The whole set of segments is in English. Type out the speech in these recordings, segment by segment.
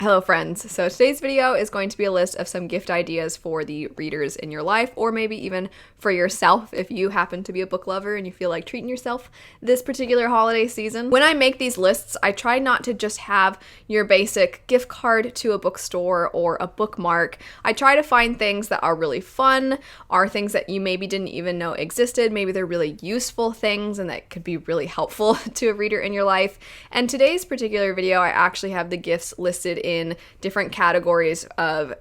Hello friends, so today's video is going to be a list of some gift ideas for the readers in your life, or maybe even for yourself if you happen to be a book lover and you feel like treating yourself this particular holiday season. When I make these lists, I try not to just have your basic gift card to a bookstore or a bookmark. I try to find things that are really fun, are things that you maybe didn't even know existed, maybe they're really useful things and that could be really helpful to a reader in your life. And today's particular video, I actually have the gifts listed in different categories of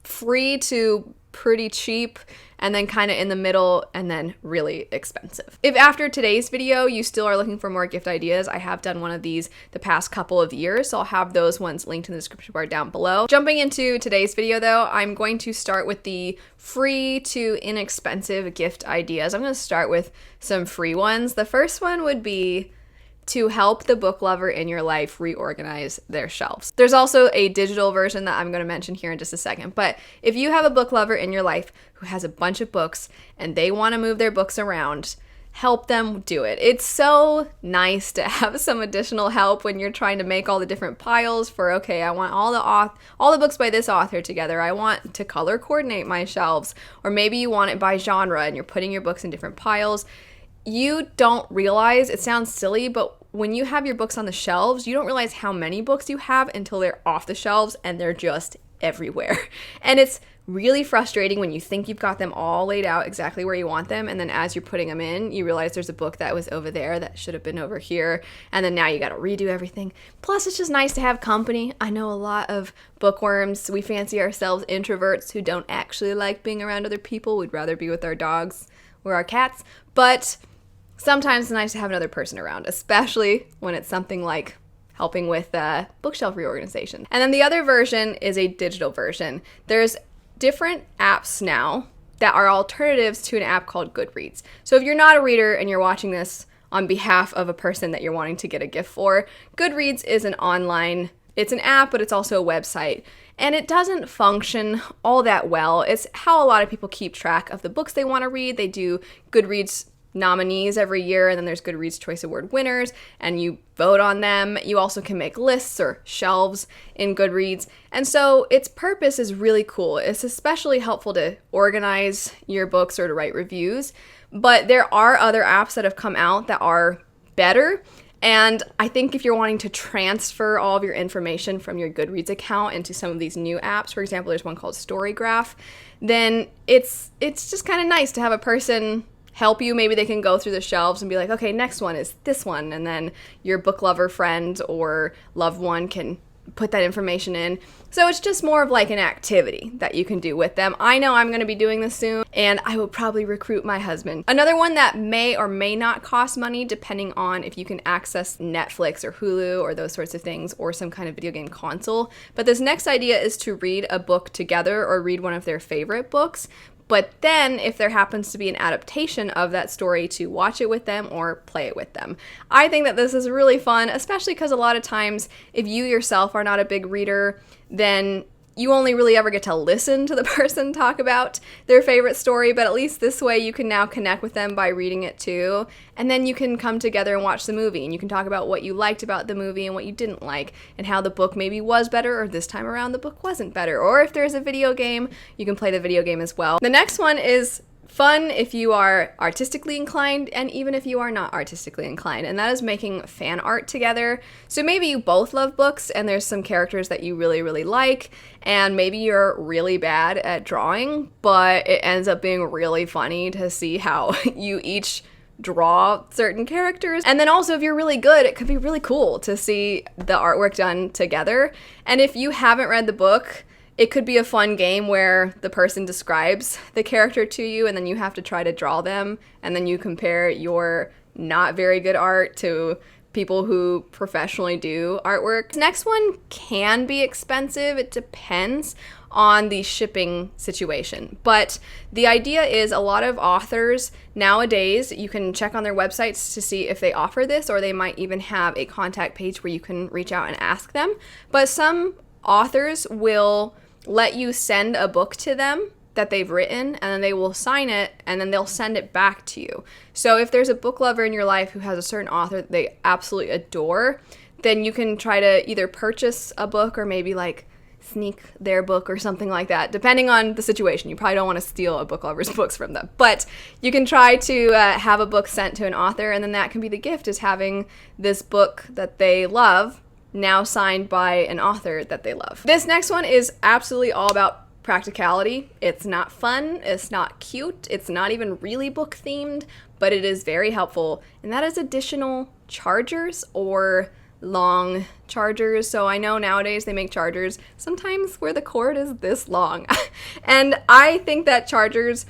free to pretty cheap, and then kind of in the middle, and then really expensive. If after today's video you still are looking for more gift ideas, I have done one of these the past couple of years, so I'll have those ones linked in the description bar down below. Jumping into today's video though, I'm going to start with the free to inexpensive gift ideas. I'm going to start with some free ones. The first one would be to help the book lover in your life reorganize their shelves. There's also a digital version that I'm going to mention here in just a second, but if you have a book lover in your life who has a bunch of books and they want to move their books around, help them do it. It's so nice to have some additional help when you're trying to make all the different piles for, okay, I want all the books by this author together. I want to color coordinate my shelves, or maybe you want it by genre and you're putting your books in different piles. You don't realize, it sounds silly, but when you have your books on the shelves, you don't realize how many books you have until they're off the shelves and they're just everywhere. And it's really frustrating when you think you've got them all laid out exactly where you want them, and then as you're putting them in, you realize there's a book that was over there that should have been over here, and then now you gotta redo everything. Plus, it's just nice to have company. I know a lot of bookworms, we fancy ourselves introverts who don't actually like being around other people. We'd rather be with our dogs or our cats, but sometimes it's nice to have another person around, especially when it's something like helping with bookshelf reorganization. And then the other version is a digital version. There's different apps now that are alternatives to an app called Goodreads. So if you're not a reader and you're watching this on behalf of a person that you're wanting to get a gift for, Goodreads is it's an app, but it's also a website. And it doesn't function all that well. It's how a lot of people keep track of the books they want to read. They do Goodreads nominees every year, and then there's Goodreads Choice Award winners, and you vote on them. You also can make lists or shelves in Goodreads, and so its purpose is really cool. It's especially helpful to organize your books or to write reviews, but there are other apps that have come out that are better, and I think if you're wanting to transfer all of your information from your Goodreads account into some of these new apps, for example, there's one called Storygraph, then it's just kind of nice to have a person help you. Maybe they can go through the shelves and be like, okay, next one is this one, and then your book lover friend or loved one can put that information in. So it's just more of like an activity that you can do with them. I know I'm going to be doing this soon, and I will probably recruit my husband. Another one that may or may not cost money depending on if you can access Netflix or Hulu or those sorts of things, or some kind of video game console. But this next idea is to read a book together or read one of their favorite books. But then if there happens to be an adaptation of that story, to watch it with them or play it with them. I think that this is really fun, especially because a lot of times if you yourself are not a big reader, then you only really ever get to listen to the person talk about their favorite story, but at least this way you can now connect with them by reading it too. And then you can come together and watch the movie, and you can talk about what you liked about the movie and what you didn't like, and how the book maybe was better, or this time around the book wasn't better. Or if there's a video game, you can play the video game as well. The next one is fun if you are artistically inclined, and even if you are not artistically inclined, and that is making fan art together. So maybe you both love books and there's some characters that you really, really like, and maybe you're really bad at drawing, but it ends up being really funny to see how you each draw certain characters. And then also if you're really good, it could be really cool to see the artwork done together. And if you haven't read the book, it could be a fun game where the person describes the character to you, and then you have to try to draw them, and then you compare your not very good art to people who professionally do artwork. Next one can be expensive. It depends on the shipping situation. But the idea is a lot of authors nowadays, you can check on their websites to see if they offer this, or they might even have a contact page where you can reach out and ask them. But some authors will let you send a book to them that they've written, and then they will sign it, and then they'll send it back to you. So if there's a book lover in your life who has a certain author that they absolutely adore, then you can try to either purchase a book or maybe like sneak their book or something like that, depending on the situation. You probably don't want to steal a book lover's books from them, but you can try to have a book sent to an author, and then that can be the gift, is having this book that they love now signed by an author that they love. This next one is absolutely all about practicality. It's not fun, it's not cute, it's not even really book themed, but it is very helpful, and that is additional chargers or long chargers. So I know nowadays they make chargers sometimes where the cord is this long. And I think that chargers,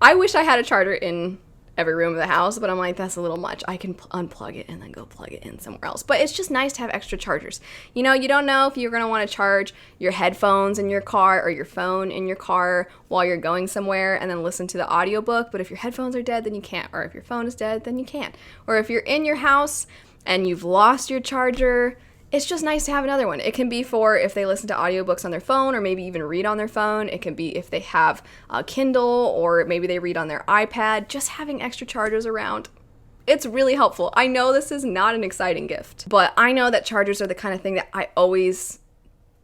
I wish I had a charger in every room of the house, but I'm like, that's a little much. I can unplug it and then go plug it in somewhere else. But it's just nice to have extra chargers. You know, you don't know if you're going to want to charge your headphones in your car or your phone in your car while you're going somewhere and then listen to the audiobook. But if your headphones are dead, then you can't. Or if your phone is dead, then you can't. Or if you're in your house and you've lost your charger, it's just nice to have another one. It can be for if they listen to audiobooks on their phone or maybe even read on their phone. It can be if they have a Kindle or maybe they read on their iPad. Just having extra chargers around, it's really helpful. I know this is not an exciting gift, but I know that chargers are the kind of thing that I always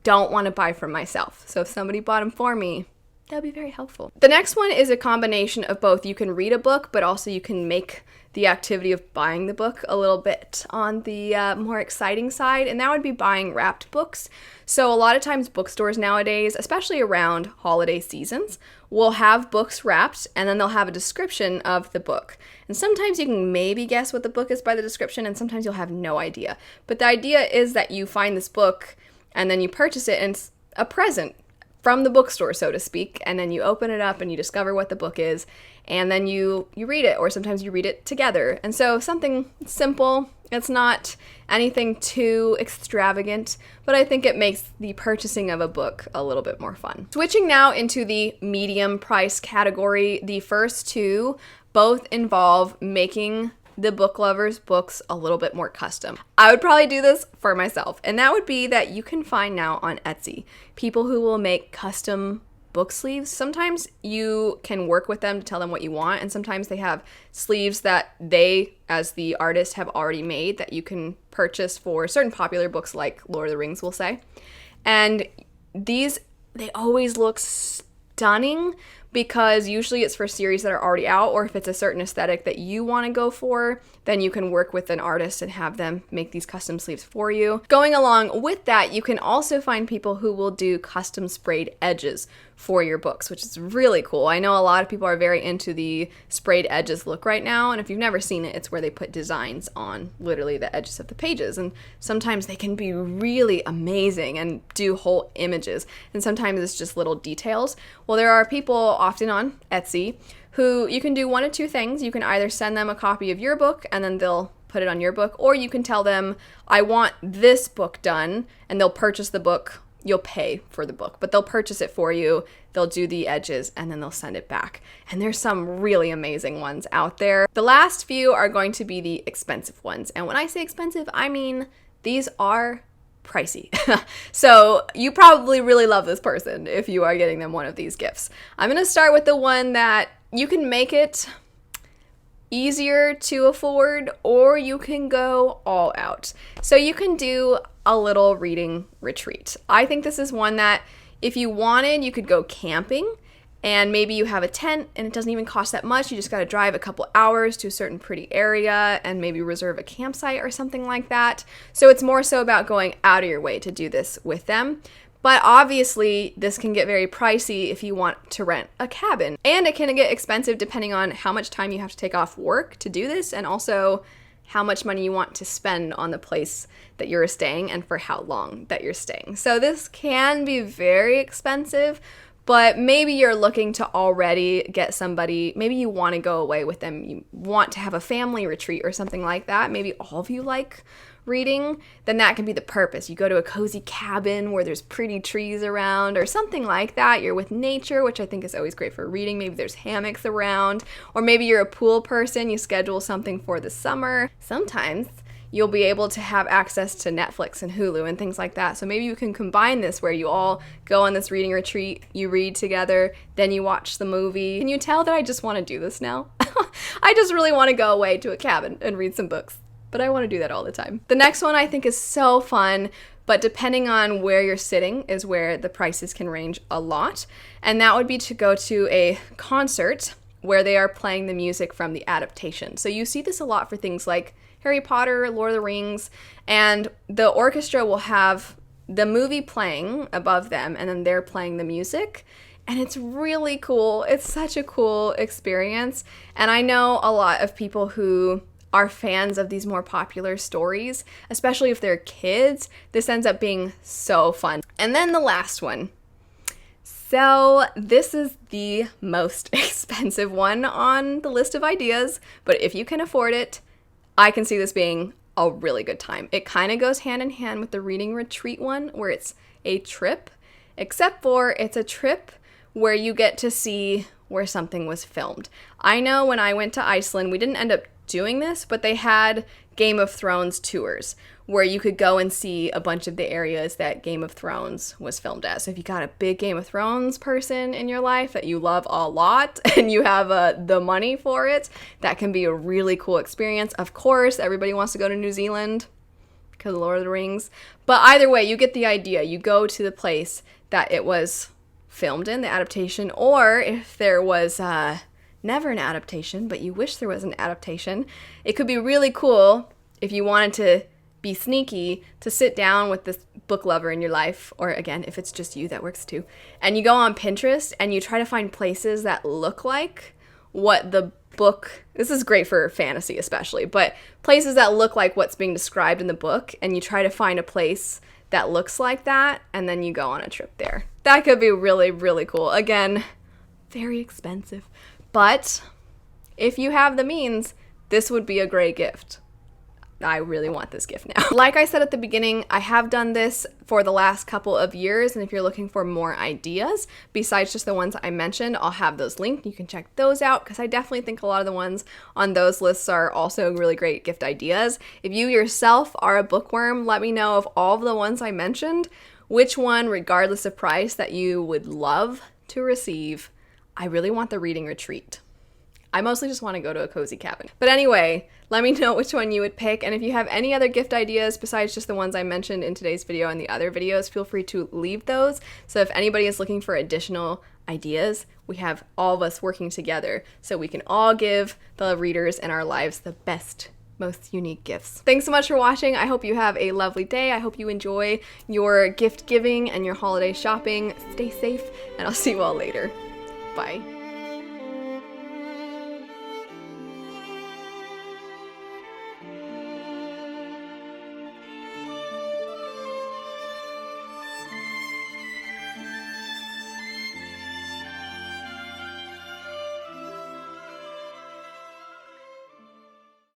don't want to buy for myself. So if somebody bought them for me, that would be very helpful. The next one is a combination of both. You can read a book, but also you can make the activity of buying the book a little bit on the more exciting side, and that would be buying wrapped books. So a lot of times bookstores nowadays, especially around holiday seasons, will have books wrapped, and then they'll have a description of the book. And sometimes you can maybe guess what the book is by the description, and sometimes you'll have no idea. But the idea is that you find this book, and then you purchase it, and it's a present from the bookstore, so to speak, and then you open it up and you discover what the book is, and then you read it, or sometimes you read it together. And so something simple, it's not anything too extravagant, but I think it makes the purchasing of a book a little bit more fun. Switching now into the medium price category, the first two both involve making the book lovers' books a little bit more custom. I would probably do this for myself, and that would be that you can find now on Etsy people who will make custom book sleeves. Sometimes you can work with them to tell them what you want, and sometimes they have sleeves that they, as the artist, have already made that you can purchase for certain popular books like Lord of the Rings, we'll say. And these, they always look stunning, because usually it's for series that are already out, or if it's a certain aesthetic that you want to go for, then you can work with an artist and have them make these custom sleeves for you. Going along with that, you can also find people who will do custom sprayed edges for your books, which is really cool. I know a lot of people are very into the sprayed edges look right now, and if you've never seen it, it's where they put designs on literally the edges of the pages, and sometimes they can be really amazing and do whole images, and sometimes it's just little details. Well, there are people often on Etsy who you can do one of two things. You can either send them a copy of your book and then they'll put it on your book, or you can tell them, I want this book done, and they'll purchase the book. You'll pay for the book, but they'll purchase it for you, they'll do the edges, and then they'll send it back. And there's some really amazing ones out there. The last few are going to be the expensive ones. And when I say expensive, I mean these are pricey. So you probably really love this person if you are getting them one of these gifts. I'm going to start with the one that you can make it easier to afford, or you can go all out. So you can do a little reading retreat. I think this is one that if you wanted, you could go camping, and maybe you have a tent and it doesn't even cost that much. You just got to drive a couple hours to a certain pretty area and maybe reserve a campsite or something like that. So it's more so about going out of your way to do this with them. But obviously, this can get very pricey if you want to rent a cabin. And it can get expensive depending on how much time you have to take off work to do this, and also how much money you want to spend on the place that you're staying and for how long that you're staying. So this can be very expensive, but maybe you're looking to already get somebody, maybe you want to go away with them, you want to have a family retreat or something like that, maybe all of you like reading, then that can be the purpose. You go to a cozy cabin where there's pretty trees around or something like that. You're with nature, which I think is always great for reading. Maybe there's hammocks around, or maybe you're a pool person, you schedule something for the summer. Sometimes you'll be able to have access to Netflix and Hulu and things like that. So maybe you can combine this where you all go on this reading retreat, you read together, then you watch the movie. Can you tell that I just want to do this now? I just really want to go away to a cabin and read some books but I want to do that all the time. The next one I think is so fun, but depending on where you're sitting is where the prices can range a lot. And that would be to go to a concert where they are playing the music from the adaptation. So you see this a lot for things like Harry Potter, Lord of the Rings, and the orchestra will have the movie playing above them, and then they're playing the music. And it's really cool. It's such a cool experience. And I know a lot of people who are fans of these more popular stories, especially if they're kids. This ends up being so fun. And then the last one. So this is the most expensive one on the list of ideas, but if you can afford it, I can see this being a really good time. It kind of goes hand in hand with the reading retreat one, where it's a trip, except for it's a trip where you get to see where something was filmed. I know when I went to Iceland, we didn't end up doing this, but they had Game of Thrones tours where you could go and see a bunch of the areas that Game of Thrones was filmed at. So if you got a big Game of Thrones person in your life that you love a lot and you have the money for it, that can be a really cool experience. Of course, everybody wants to go to New Zealand because of Lord of the Rings. But either way, you get the idea. You go to the place that it was filmed in, the adaptation, or if there was never an adaptation, but you wish there was an adaptation, it could be really cool if you wanted to be sneaky to sit down with this book lover in your life, or again, if it's just you, that works too, and you go on Pinterest and you try to find places that look like what the book, this is great for fantasy especially, but places that look like what's being described in the book, and you try to find a place that looks like that, and then you go on a trip there. That could be really, really cool. Again, very expensive, but if you have the means, this would be a great gift. I really want this gift now. Like I said at the beginning, I have done this for the last couple of years, and if you're looking for more ideas besides just the ones I mentioned, I'll have those linked. You can check those out because I definitely think a lot of the ones on those lists are also really great gift ideas. If you yourself are a bookworm, let me know of all of the ones I mentioned, which one, regardless of price, that you would love to receive. I really want the reading retreat. I mostly just want to go to a cozy cabin. But anyway, let me know which one you would pick. And if you have any other gift ideas besides just the ones I mentioned in today's video and the other videos, feel free to leave those. So if anybody is looking for additional ideas, we have all of us working together so we can all give the readers in our lives the best, most unique gifts. Thanks so much for watching. I hope you have a lovely day. I hope you enjoy your gift giving and your holiday shopping. Stay safe, and I'll see you all later. Bye.